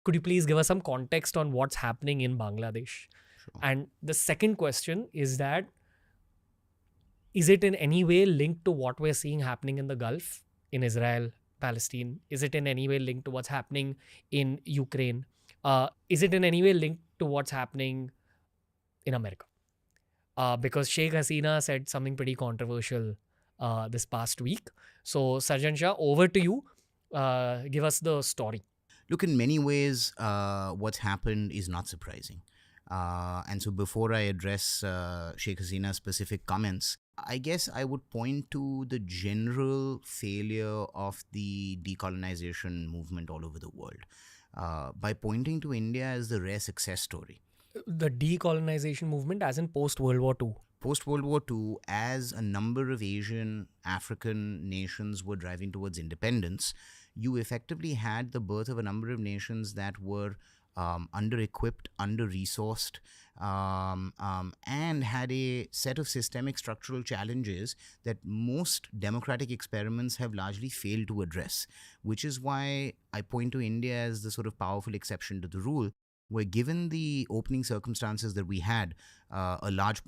Could you please give us some context on what's happening in Bangladesh? Sure. And the second question is that, is it in any way linked to what we're seeing happening in the Gulf, in Israel, Palestine? Is it in any way linked to what's happening in Ukraine? Is it in any way linked to what's happening in America? Because Sheikh Hasina said something pretty controversial this past week. So, Sarjan Shah, over to you. Give us the story. Look, in many ways, what's happened is not surprising. And so before I address Sheikh Hasina's specific comments, I guess I would point to the general failure of the decolonization movement all over the world by pointing to India as the rare success story. The decolonization movement, as in post World War II. Post World War II, as a number of Asian, African nations were driving towards independence, you effectively had the birth of a number of nations that were under-equipped, under-resourced, and had a set of systemic structural challenges that most democratic experiments have largely failed to address, which is why I point to India as the sort of powerful exception to the rule, where given the opening circumstances that we had, a large,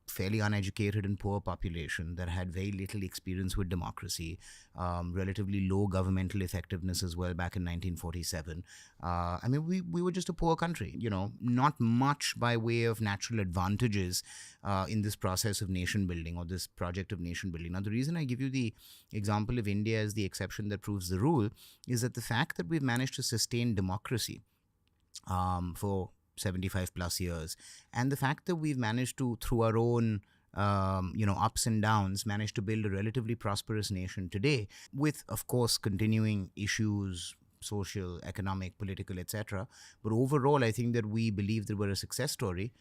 fairly uneducated and poor population that had very little experience with democracy, relatively low governmental effectiveness as well back in 1947. I mean, we were just a poor country, not much by way of natural advantages in this process of nation building or this project of nation building. Now, the reason I give you the example of India as the exception that proves the rule is that the fact that we've managed to sustain democracy for 75 plus years, and the fact that we've managed to, through our own ups and downs, managed to build a relatively prosperous nation today, with, of course, continuing issues, social, economic, political, etc. But overall, I think that we believe that we're a success story.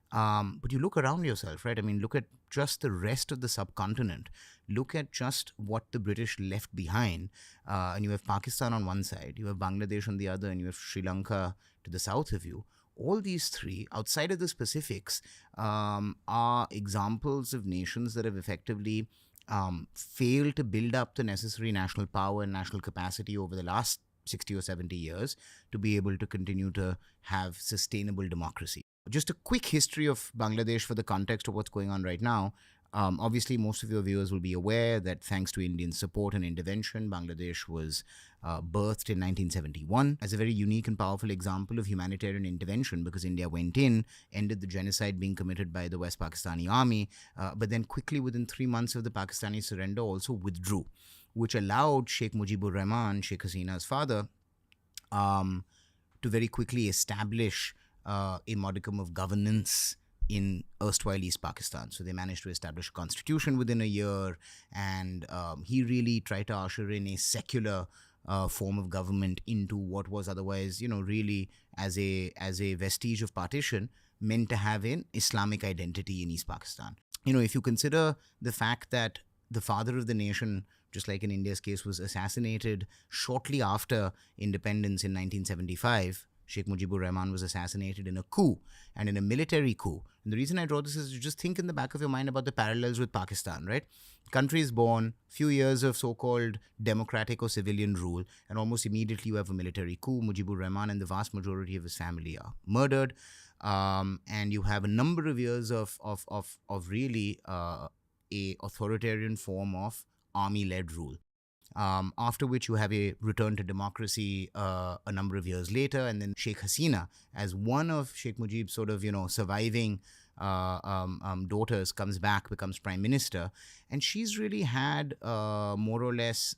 But you look around yourself, right? I mean, look at just the rest of the subcontinent. Look at just what the British left behind. And you have Pakistan on one side, you have Bangladesh on the other, and you have Sri Lanka to the south of you. All these three, outside of the specifics, are examples of nations that have effectively failed to build up the necessary national power and national capacity over the last 60 or 70 years to be able to continue to have sustainable democracy. Just a quick history of Bangladesh for the context of what's going on right now. Obviously, most of your viewers will be aware that thanks to Indian support and intervention, Bangladesh was birthed in 1971 as a very unique and powerful example of humanitarian intervention, because India went in, ended the genocide being committed by the West Pakistani army, but then quickly within 3 months of the Pakistani surrender also withdrew, which allowed Sheikh Mujibur Rahman, Sheikh Hasina's father, to very quickly establish a modicum of governance in erstwhile East Pakistan. So they managed to establish a constitution within a year, and he really tried to usher in a secular form of government into what was otherwise, really as a vestige of partition, meant to have an Islamic identity in East Pakistan. If you consider the fact that the father of the nation, just like in India's case, was assassinated shortly after independence in 1975, Sheikh Mujibur Rahman was assassinated in a coup, and in a military coup. And the reason I draw this is you just think in the back of your mind about the parallels with Pakistan, right? Country is born, few years of so-called democratic or civilian rule, and almost immediately you have a military coup. Mujibur Rahman and the vast majority of his family are murdered, and you have a number of years of really a authoritarian form of army-led rule. After which you have a return to democracy a number of years later, and then Sheikh Hasina, as one of Sheikh Mujib's sort of, surviving daughters, comes back, becomes prime minister, and she's really had more or less,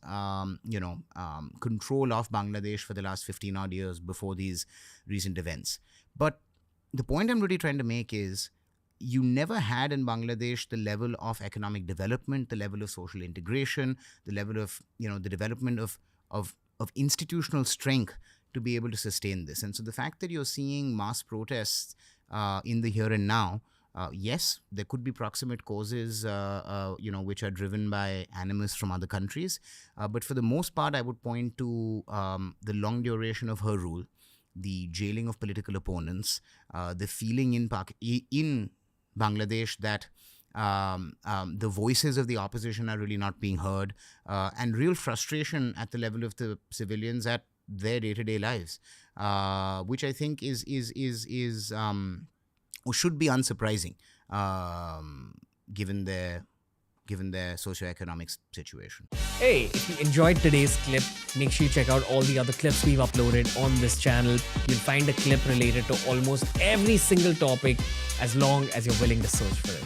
control of Bangladesh for the last 15 odd years before these recent events. But the point I'm really trying to make is, you never had in Bangladesh the level of economic development, the level of social integration, the level of, the development of institutional strength to be able to sustain this. And so the fact that you're seeing mass protests in the here and now, yes, there could be proximate causes, which are driven by animus from other countries. But for the most part, I would point to the long duration of her rule, the jailing of political opponents, the feeling in Bangladesh that the voices of the opposition are really not being heard, and real frustration at the level of the civilians at their day-to-day lives, which I think is or should be unsurprising, given their socioeconomic situation. Hey, if you enjoyed today's clip, make sure you check out all the other clips we've uploaded on this channel. You'll find a clip related to almost every single topic as long as you're willing to search for it.